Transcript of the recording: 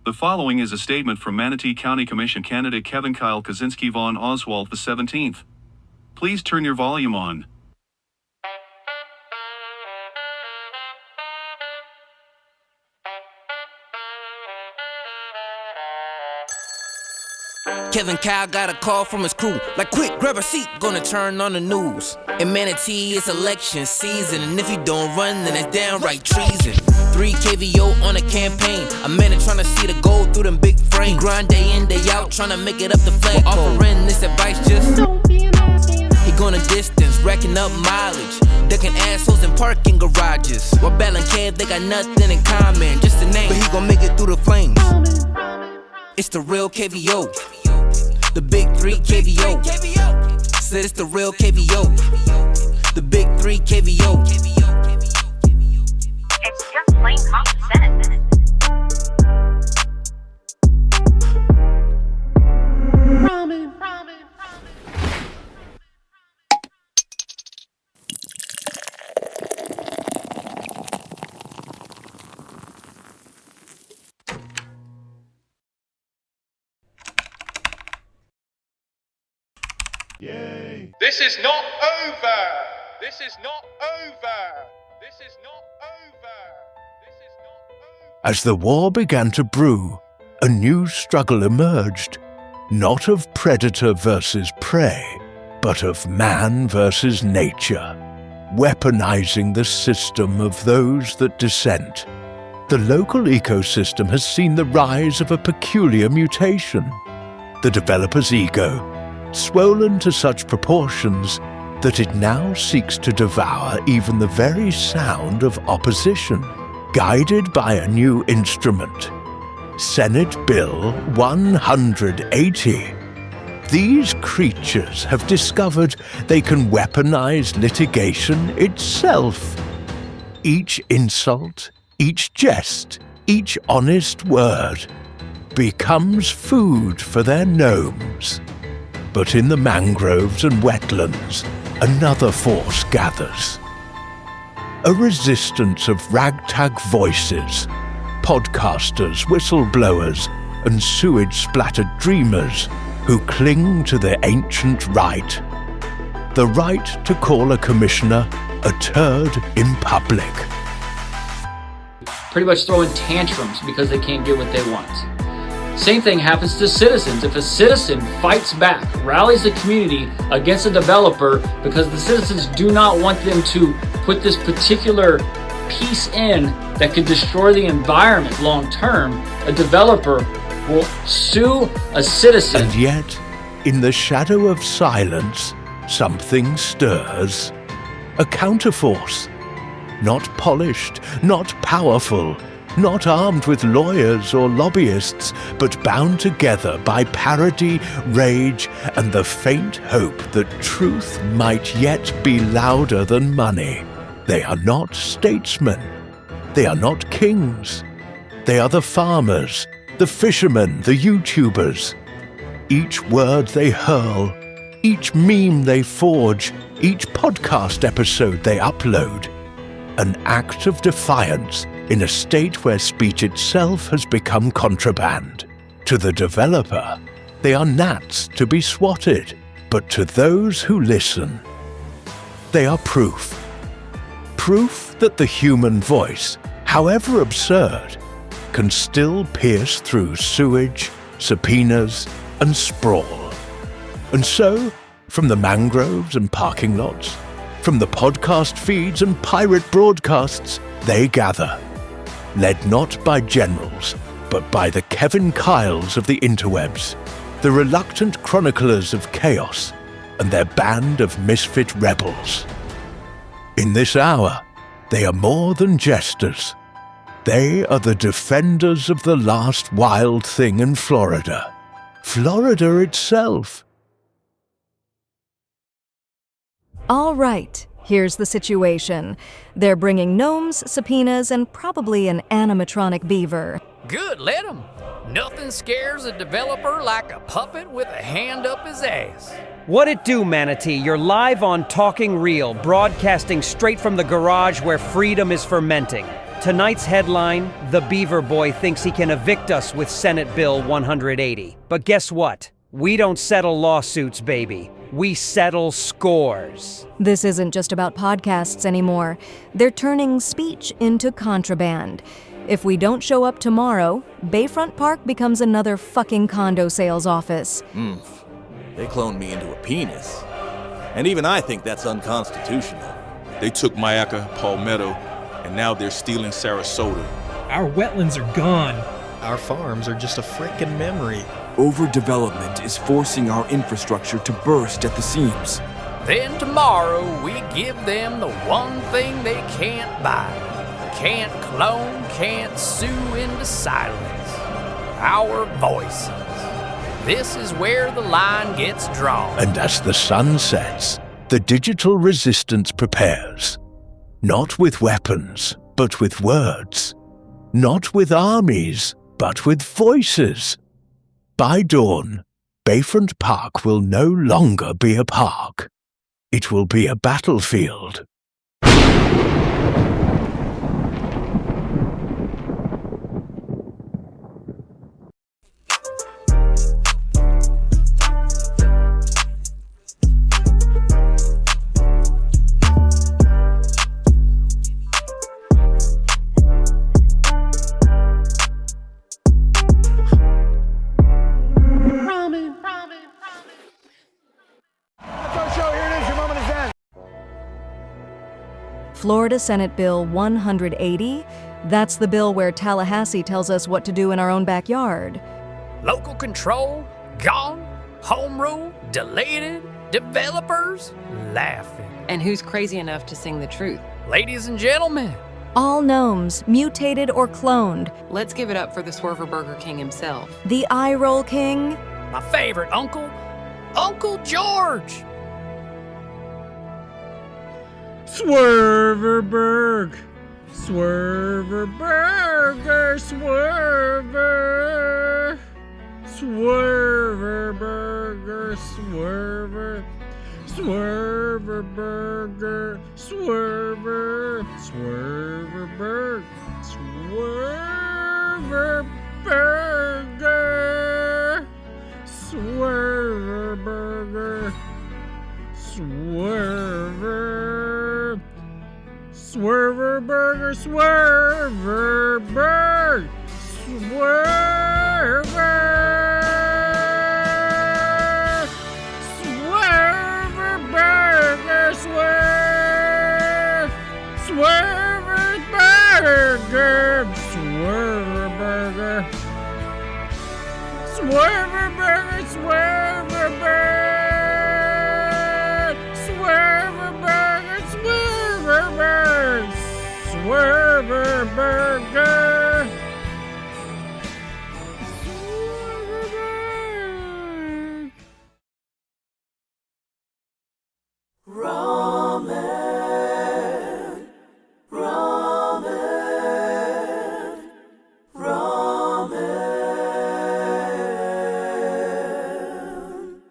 The following is a statement from Manatee County Commission candidate Kevin Kyle Kaczynski-Von Oswald the 17th. Please turn your volume on. Kevin Kyle got a call from his crew, like quick, grab a seat, gonna turn on the news. In Manatee, it's election season, and if you don't run, then it's downright treason. 3 KVO on a campaign, a man trying to see the gold through them big frames. Grind day in, day out, trying to make it up the flag. Offering this advice, just don't be an he going a distance, racking up mileage, ducking assholes in parking garages. While battling Kev, they got nothing in common, just a name, but he gon' make it through the flames. It's the real KVO. The big 3 KVO. Said it's the real KVO. The big 3 KVO. It's just plain common sense. Yay. This is not over! This is not over! This is not over! This is not over! As the war began to brew, a new struggle emerged, not of predator versus prey, but of man versus nature, weaponizing the system of those that dissent. The local ecosystem has seen the rise of a peculiar mutation, the developer's ego, swollen to such proportions that it now seeks to devour even the very sound of opposition, guided by a new instrument, Senate Bill 180. These creatures have discovered they can weaponize litigation itself. Each insult, each jest, each honest word becomes food for their gnomes. But in the mangroves and wetlands, another force gathers. A resistance of ragtag voices, podcasters, whistleblowers, and sewage-splattered dreamers who cling to the ancient right. The right to call a commissioner a turd in public. Pretty much throwing tantrums because they can't get what they want. Same thing happens to citizens. If a citizen fights back, rallies the community against a developer because the citizens do not want them to put this particular piece in that could destroy the environment long term, a developer will sue a citizen. And yet, in the shadow of silence, something stirs. A counterforce. Not polished, not powerful, not armed with lawyers or lobbyists, but bound together by parody, rage, and the faint hope that truth might yet be louder than money. They are not statesmen. They are not kings. They are the farmers, the fishermen, the YouTubers. Each word they hurl, each meme they forge, each podcast episode they upload, an act of defiance in a state where speech itself has become contraband. To the developer, they are gnats to be swatted, but to those who listen, they are proof. Proof that the human voice, however absurd, can still pierce through sewage, subpoenas, and sprawl. And so, from the mangroves and parking lots, from the podcast feeds and pirate broadcasts, they gather. Led not by generals, but by the Kevin Kyles of the interwebs, the reluctant chroniclers of chaos, and their band of misfit rebels. In this hour, they are more than jesters. They are the defenders of the last wild thing in Florida. Florida itself. All right. Here's the situation. They're bringing gnomes, subpoenas, and probably an animatronic beaver. Good, let 'em. Nothing scares a developer like a puppet with a hand up his ass. What it do, Manatee? You're live on Talking Real, broadcasting straight from the garage where freedom is fermenting. Tonight's headline, The Beaver Boy thinks he can evict us with Senate Bill 180. But guess what? We don't settle lawsuits, baby. We settle scores. This isn't just about podcasts anymore. They're turning speech into contraband. If we don't show up tomorrow, Bayfront Park becomes another fucking condo sales office. They cloned me into a penis. And even I think that's unconstitutional. They took Mayaca, Palmetto, and now they're stealing Sarasota. Our wetlands are gone. Our farms are just a frickin' memory. Overdevelopment is forcing our infrastructure to burst at the seams. Then tomorrow we give them the one thing they can't buy. Can't clone, can't sue into silence. Our voices. This is where the line gets drawn. And as the sun sets, the digital resistance prepares. Not with weapons, but with words. Not with armies, but with voices. By dawn, Bayfront Park will no longer be a park. It will be a battlefield. Florida Senate Bill 180, that's the bill where Tallahassee tells us what to do in our own backyard. Local control, gone. Home rule, deleted. Developers, laughing. And who's crazy enough to sing the truth? Ladies and gentlemen. All gnomes, mutated or cloned. Let's give it up for the Swerver Burger King himself. The Eye Roll King. My favorite uncle, Uncle George. Swerverberg! Swerverburger! Swerver! Swerverburger! Swerver! Swerverburger! Swerver! Swerverburg! Swerverburger! Swerverburger! Swerver! Swerverburger! Swerverburg! Swerver! Swerverburger! Swerverburger! Swerverburger! Swerverburger! Swerverburg! Swerverburger! Swerverburg! Swerverburg!